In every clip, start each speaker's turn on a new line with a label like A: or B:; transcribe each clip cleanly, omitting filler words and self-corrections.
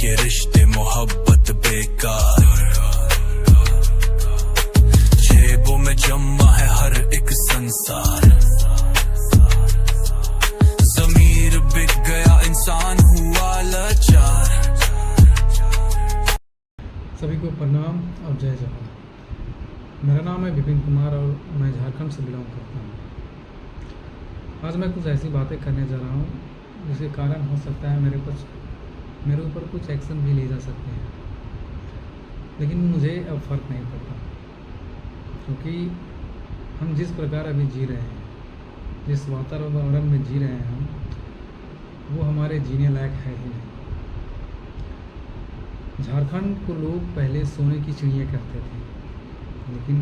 A: के रिश्ते मोहब्बत बेकार, जेबों में जमा है हर एक संसार, ज़मीर बिक गया इंसान हुआ लाचार।
B: सभी को प्रणाम और जय जवान। मेरा नाम है विपिन कुमार और मैं झारखंड से बिलोंग करता हूँ। आज मैं कुछ ऐसी बातें करने जा रहा हूँ जिसके कारण हो सकता है मेरे ऊपर कुछ एक्शन भी लिए जा सकते हैं, लेकिन मुझे अब फ़र्क नहीं पड़ता, क्योंकि हम जिस प्रकार अभी जी रहे हैं, जिस वातावरण में जी रहे हैं हम, वो हमारे जीने लायक है ही नहीं। झारखंड को लोग पहले सोने की चिड़िया कहते थे, लेकिन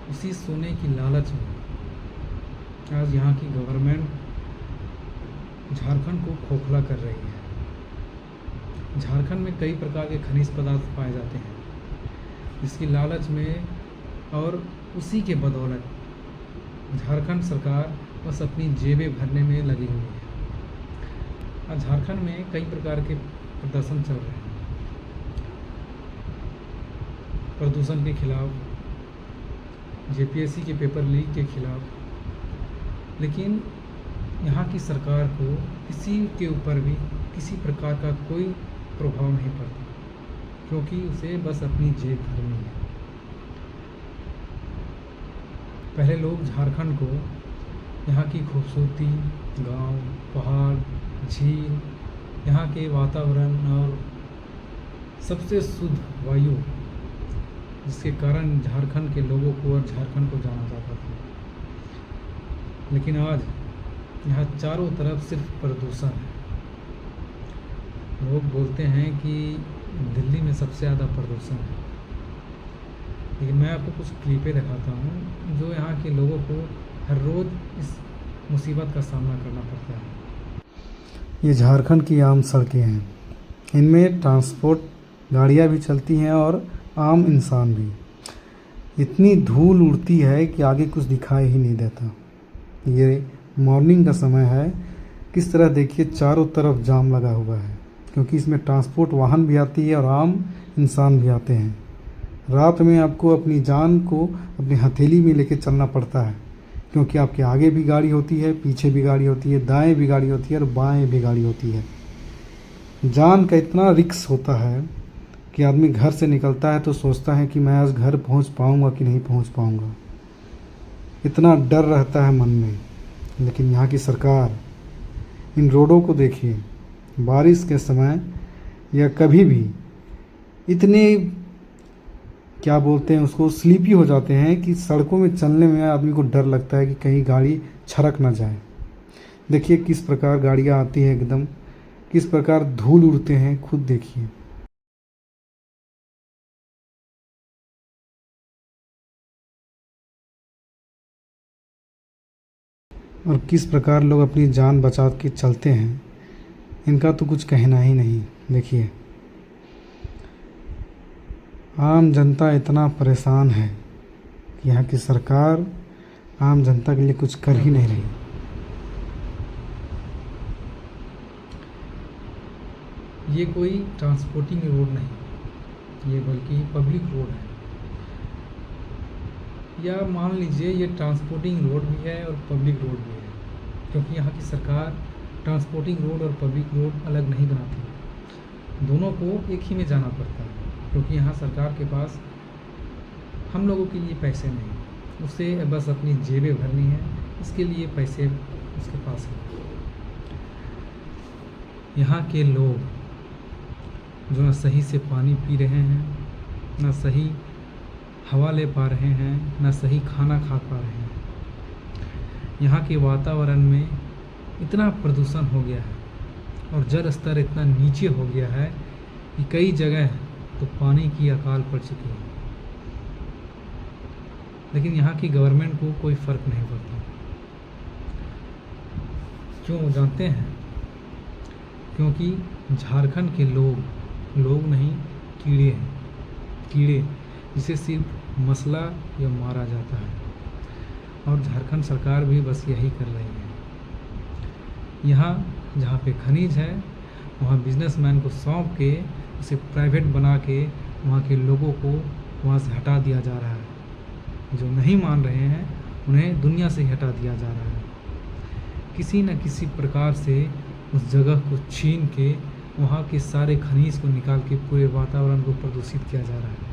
B: उसी सोने की लालच में आज यहाँ की गवर्नमेंट झारखंड को खोखला कर रही है। झारखंड में कई प्रकार के खनिज पदार्थ पाए जाते हैं, जिसकी लालच में और उसी के बदौलत झारखंड सरकार बस अपनी जेबें भरने में लगी हुई है। आज झारखंड में कई प्रकार के प्रदर्शन चल रहे हैं, प्रदूषण के खिलाफ, जेपीएससी के पेपर लीक के खिलाफ, लेकिन यहाँ की सरकार को किसी के ऊपर भी किसी प्रकार का कोई प्रभाव नहीं पड़ता, क्योंकि उसे बस अपनी जेब भरनी है। पहले लोग झारखंड को यहाँ की खूबसूरती, गांव, पहाड़, झील, यहाँ के वातावरण और सबसे शुद्ध वायु, जिसके कारण झारखंड के लोगों को और झारखंड को जाना जाता था, लेकिन आज यहाँ चारों तरफ सिर्फ प्रदूषण है। लोग बोलते हैं कि दिल्ली में सबसे ज़्यादा प्रदूषण है, लेकिन मैं आपको कुछ क्लिपें दिखाता हूँ जो यहाँ के लोगों को हर रोज़ इस मुसीबत का सामना करना पड़ता है। ये झारखंड की आम सड़कें हैं, इनमें ट्रांसपोर्ट गाड़ियाँ भी चलती हैं और आम इंसान भी। इतनी धूल उड़ती है कि आगे कुछ दिखाई ही नहीं देता। ये मॉर्निंग का समय है, किस तरह देखिए चारों तरफ जाम लगा हुआ है, क्योंकि इसमें ट्रांसपोर्ट वाहन भी आती है और आम इंसान भी आते हैं। रात में आपको अपनी जान को अपनी हथेली में लेके चलना पड़ता है, क्योंकि आपके आगे भी गाड़ी होती है, पीछे भी गाड़ी होती है, दाएं भी गाड़ी होती है और बाएं भी गाड़ी होती है। जान का इतना रिस्क होता है कि आदमी घर से निकलता है तो सोचता है कि मैं आज घर पहुंच पाऊंगा कि नहीं पहुंच पाऊंगा। इतना डर रहता है मन में। लेकिन यहाँ की सरकार, इन रोडों को देखिए, बारिश के समय या कभी भी इतने क्या बोलते हैं उसको, स्लीपी हो जाते हैं कि सड़कों में चलने में आदमी को डर लगता है कि कहीं गाड़ी छरक ना जाए। देखिए किस प्रकार गाड़ियाँ आती हैं, एकदम किस प्रकार धूल उड़ते हैं, खुद देखिए। और किस प्रकार लोग अपनी जान बचा के चलते हैं, इनका तो कुछ कहना ही नहीं। देखिए आम जनता इतना परेशान है कि यहाँ की सरकार आम जनता के लिए कुछ कर ही नहीं रही। ये कोई ट्रांसपोर्टिंग रोड नहीं, ये बल्कि पब्लिक रोड है, या मान लीजिए ये ट्रांसपोर्टिंग रोड भी है और पब्लिक रोड भी है, क्योंकि यहाँ की सरकार ट्रांसपोर्टिंग रोड और पब्लिक रोड अलग नहीं बनाती, दोनों को एक ही में जाना पड़ता है, क्योंकि यहाँ सरकार के पास हम लोगों के लिए पैसे नहीं, उसे बस अपनी जेबें भरनी है, इसके लिए पैसे उसके पास है। यहाँ के लोग जो न सही से पानी पी रहे हैं, न सही हवा ले पा रहे हैं, न सही खाना खा पा रहे हैं। यहाँ के वातावरण में इतना प्रदूषण हो गया है और जल स्तर इतना नीचे हो गया है कि कई जगह तो पानी की अकाल पड़ चुकी है, लेकिन यहाँ की गवर्नमेंट को कोई फ़र्क नहीं पड़ता। क्यों जानते हैं? क्योंकि झारखंड के लोग नहीं, कीड़े हैं, कीड़े जिसे सिर्फ मसला या मारा जाता है, और झारखंड सरकार भी बस यही कर रही है। यहाँ जहाँ पे खनिज है वहाँ बिजनेसमैन को सौंप के उसे प्राइवेट बना के वहाँ के लोगों को वहाँ से हटा दिया जा रहा है। जो नहीं मान रहे हैं उन्हें दुनिया से ही हटा दिया जा रहा है। किसी न किसी प्रकार से उस जगह को छीन के वहाँ के सारे खनिज को निकाल के पूरे वातावरण को प्रदूषित किया जा रहा है।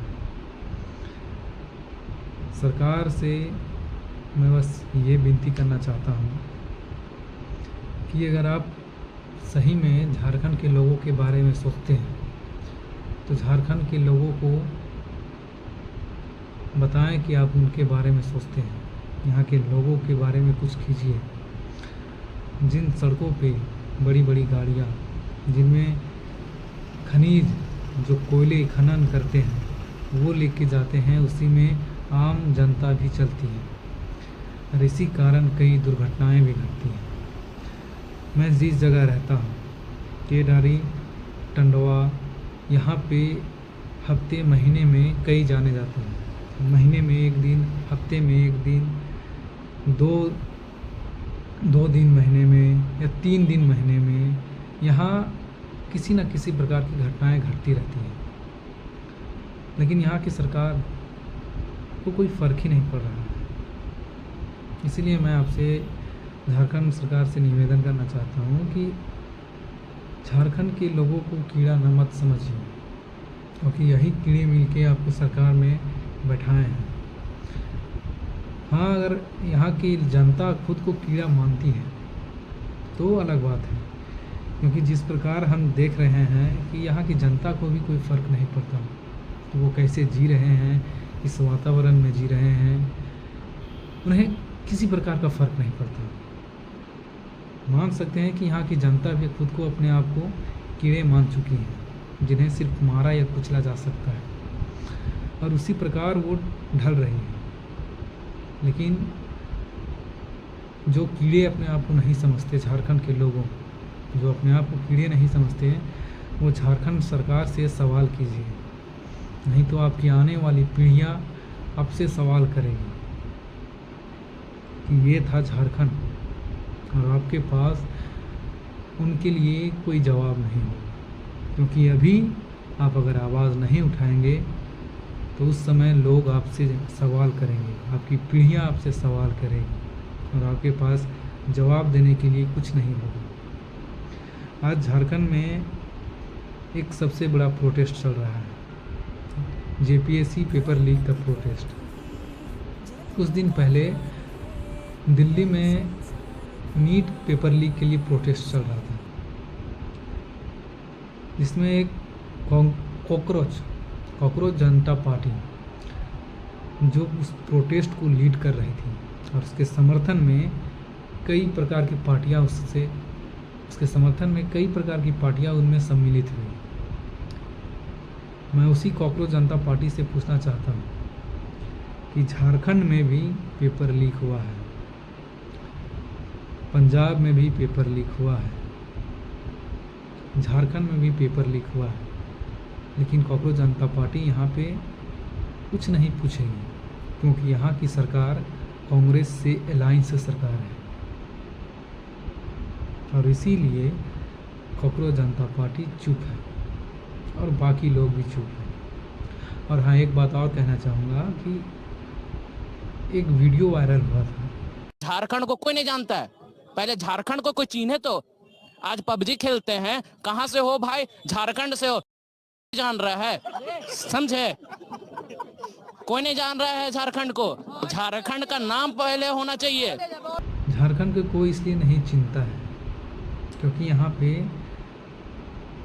B: सरकार से मैं बस ये विनती करना चाहता हूँ कि अगर आप सही में झारखंड के लोगों के बारे में सोचते हैं तो झारखंड के लोगों को बताएं कि आप उनके बारे में सोचते हैं। यहाँ के लोगों के बारे में कुछ कीजिए। जिन सड़कों पे बड़ी बड़ी गाड़ियाँ जिनमें खनिज जो कोयले खनन करते हैं वो लेके जाते हैं, उसी में आम जनता भी चलती है और इसी कारण कई दुर्घटनाएं भी घटती हैं। मैं जिस जगह रहता हूँ केडारी टंडवा, यहाँ पे हफ्ते महीने में कई जाने जाते हैं। महीने में एक दिन, हफ्ते में एक दिन, दो दिन महीने में या 3 दिन महीने में यहाँ किसी न किसी प्रकार की घटनाएं घटती रहती हैं। लेकिन यहाँ की सरकार को कोई फ़र्क ही नहीं पड़ रहा है। इसीलिए मैं आपसे झारखंड सरकार से निवेदन करना चाहता हूँ कि झारखंड के लोगों को कीड़ा न मत समझिए, क्योंकि यही कीड़े मिलके आपको सरकार में बैठाए हैं। हाँ, अगर यहाँ की जनता खुद को कीड़ा मानती है तो अलग बात है, क्योंकि जिस प्रकार हम देख रहे हैं कि यहाँ की जनता को भी कोई फ़र्क नहीं पड़ता तो वो कैसे जी रहे हैं, इस वातावरण में जी रहे हैं, उन्हें किसी प्रकार का फ़र्क नहीं पड़ता। मान सकते हैं कि यहाँ की जनता भी खुद को अपने आप को कीड़े मान चुकी है, जिन्हें सिर्फ मारा या कुचला जा सकता है, और उसी प्रकार वो ढल रही है। लेकिन जो कीड़े अपने आप को नहीं समझते, झारखंड के लोगों जो अपने आप को कीड़े नहीं समझते हैं, वो झारखंड सरकार से सवाल कीजिए, नहीं तो आपकी आने वाली पीढ़ियाँ आपसे सवाल करेगी कि ये था झारखंड, और आपके पास उनके लिए कोई जवाब नहीं होगा। क्योंकि अभी आप अगर आवाज़ नहीं उठाएंगे तो उस समय लोग आपसे सवाल करेंगे, आपकी पीढ़ियाँ आपसे सवाल करेगी और आपके पास जवाब देने के लिए कुछ नहीं होगा। आज झारखंड में एक सबसे बड़ा प्रोटेस्ट चल रहा है, जेपीएससी पेपर लीक का प्रोटेस्ट। कुछ दिन पहले दिल्ली में नीट पेपर लीक के लिए प्रोटेस्ट चल रहा था, जिसमें एक कॉकरोच जनता पार्टी जो उस प्रोटेस्ट को लीड कर रही थी, और उसके समर्थन में कई प्रकार की पार्टियां उसके समर्थन में कई प्रकार की पार्टियां उनमें सम्मिलित हुई। मैं उसी कॉकरोच जनता पार्टी से पूछना चाहता हूँ कि झारखंड में भी पेपर लीक हुआ है, पंजाब में भी पेपर लीक हुआ है, झारखंड में भी पेपर लीक हुआ है, लेकिन कॉकरोच जनता पार्टी यहाँ पे कुछ नहीं पूछेगी, क्योंकि यहाँ की सरकार कांग्रेस से अलायंस सरकार है, और इसीलिए कॉकरोच जनता पार्टी चुप है और बाकी लोग भी चुप हैं। और हाँ, एक बात और कहना चाहूँगा कि एक वीडियो वायरल हुआ था।
C: झारखंड को कोई नहीं जानता है, पहले झारखंड को कोई चिन्हे तो। आज पबजी खेलते हैं, कहाँ से हो भाई? झारखंड से हो, जान रहा है, समझे? कोई नहीं जान रहा है झारखंड को। झारखंड का नाम पहले होना चाहिए।
B: झारखंड को कोई इसलिए नहीं चिंता है क्योंकि यहाँ पे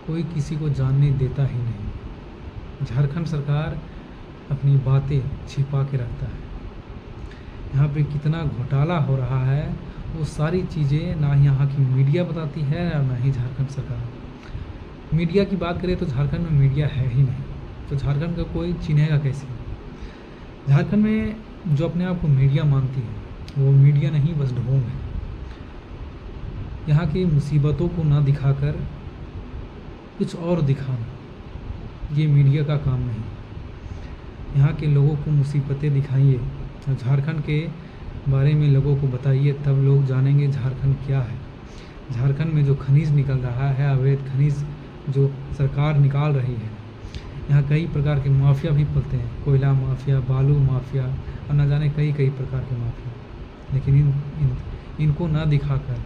B: कोई किसी को जानने देता ही नहीं। झारखंड सरकार अपनी बातें छिपा के रखता है। यहाँ पे कितना घोटाला हो रहा है वो सारी चीज़ें ना यहाँ की मीडिया बताती है और ना ही झारखंड सरकार। मीडिया की बात करें तो झारखंड में मीडिया है ही नहीं, तो झारखंड का कोई चिन्हेगा कैसे? झारखंड में जो अपने आप को मीडिया मानती है वो मीडिया नहीं, बस ढोंग है। यहाँ की मुसीबतों को ना दिखाकर कुछ और दिखाना, ये मीडिया का काम नहीं। यहाँ के लोगों को मुसीबतें दिखाइए और झारखंड के बारे में लोगों को बताइए, तब लोग जानेंगे झारखंड क्या है। झारखंड में जो खनिज निकल रहा है, अवैध खनिज जो सरकार निकाल रही है, यहाँ कई प्रकार के माफिया भी पलते हैं, कोयला माफिया, बालू माफिया और न जाने कई प्रकार के माफिया। लेकिन इनको ना दिखाकर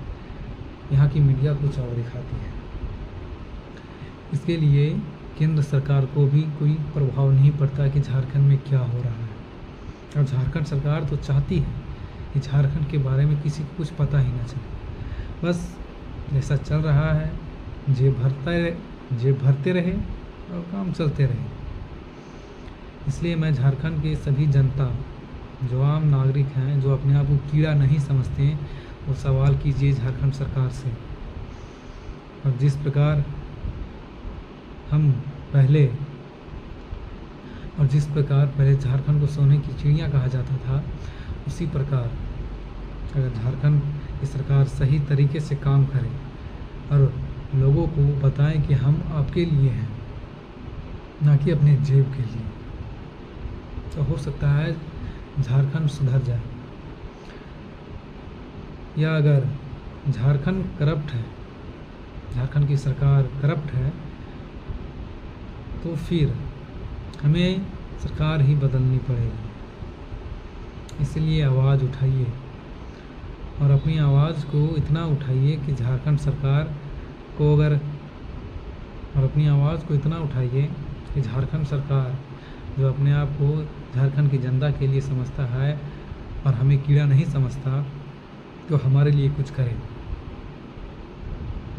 B: यहाँ की मीडिया कुछ और दिखाती है। इसके लिए केंद्र सरकार को भी कोई प्रभाव नहीं पड़ता कि झारखंड में क्या हो रहा है। और झारखंड सरकार तो चाहती है कि झारखंड के बारे में किसी को कुछ पता ही ना चले। बस जैसा चल रहा है, जेब भरते रहे और काम चलते रहे। इसलिए मैं झारखंड के सभी जनता, जो आम नागरिक हैं, जो अपने आप को कीड़ा नहीं समझते हैं, वो सवाल कीजिए झारखंड सरकार से। और जिस प्रकार पहले झारखंड को सोने की चिड़िया कहा जाता था, उसी प्रकार अगर झारखंड की सरकार सही तरीके से काम करे और लोगों को बताएं कि हम आपके लिए हैं, ना कि अपने जेब के लिए, तो हो सकता है झारखंड सुधर जाए। या अगर झारखंड करप्ट है, झारखंड की सरकार करप्ट है, तो फिर हमें सरकार ही बदलनी पड़ेगी। इसलिए आवाज़ उठाइए और अपनी आवाज़ को इतना उठाइए कि झारखंड सरकार को झारखंड सरकार जो अपने आप को झारखंड की जनता के लिए समझता है और हमें कीड़ा नहीं समझता, तो हमारे लिए कुछ करे।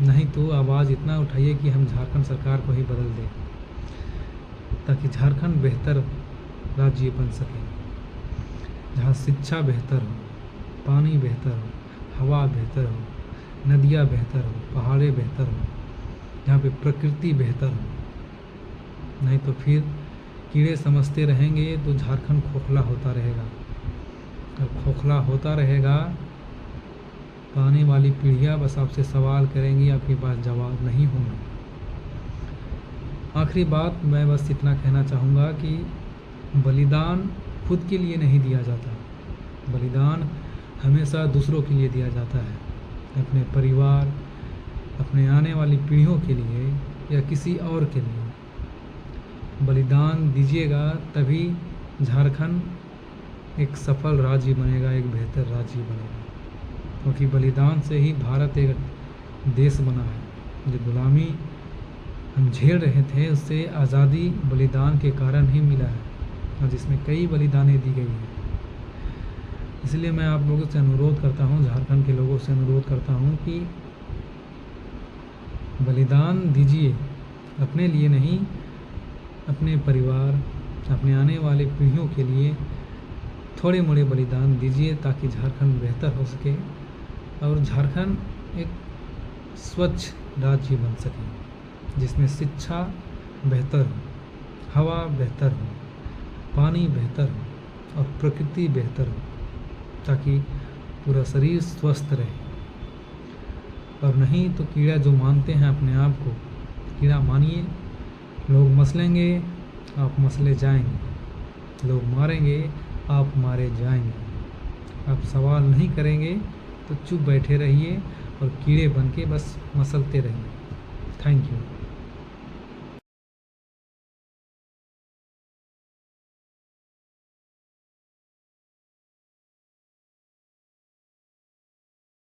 B: नहीं तो आवाज़ इतना उठाइए कि हम झारखंड सरकार को ही बदल दें, ताकि झारखंड बेहतर राज्य बन सके, जहाँ शिक्षा बेहतर हो, पानी बेहतर हो, हवा बेहतर हो, नदियाँ बेहतर हो, पहाड़े बेहतर हो, जहाँ पे प्रकृति बेहतर हो। नहीं तो फिर कीड़े समझते रहेंगे तो झारखंड खोखला होता रहेगा, और खोखला होता रहेगा तो आने वाली पीढ़ियाँ बस आपसे सवाल करेंगी, आपके पास जवाब नहीं होंगे। आखिरी बात मैं बस इतना कहना चाहूँगा कि बलिदान खुद के लिए नहीं दिया जाता, बलिदान हमेशा दूसरों के लिए दिया जाता है, अपने परिवार, अपने आने वाली पीढ़ियों के लिए या किसी और के लिए। बलिदान दीजिएगा तभी झारखंड एक सफल राज्य बनेगा, एक बेहतर राज्य बनेगा, क्योंकि बलिदान से ही भारत एक देश बना है। जो गुलामी हम झेल रहे थे, उससे आज़ादी बलिदान के कारण ही मिला है, और जिसमें कई बलिदानें दी गई हैं। इसलिए मैं आप लोगों से अनुरोध करता हूँ, झारखंड के लोगों से अनुरोध करता हूँ कि बलिदान दीजिए, अपने लिए नहीं, अपने परिवार, अपने आने वाले पीढ़ियों के लिए थोड़े मोड़े बलिदान दीजिए, ताकि झारखंड बेहतर हो सके और झारखंड एक स्वच्छ राज्य बन सके, जिसमें शिक्षा बेहतर हो, हवा बेहतर हो, पानी बेहतर हो और प्रकृति बेहतर हो, ताकि पूरा शरीर स्वस्थ रहे। और नहीं तो कीड़ा जो मानते हैं अपने आप को, कीड़ा मानिए, लोग मसलेंगे, आप मसले जाएंगे, लोग मारेंगे, आप मारे जाएंगे। आप सवाल नहीं करेंगे तो चुप बैठे रहिए और कीड़े बन के बस मसलते रहिए। Thank you.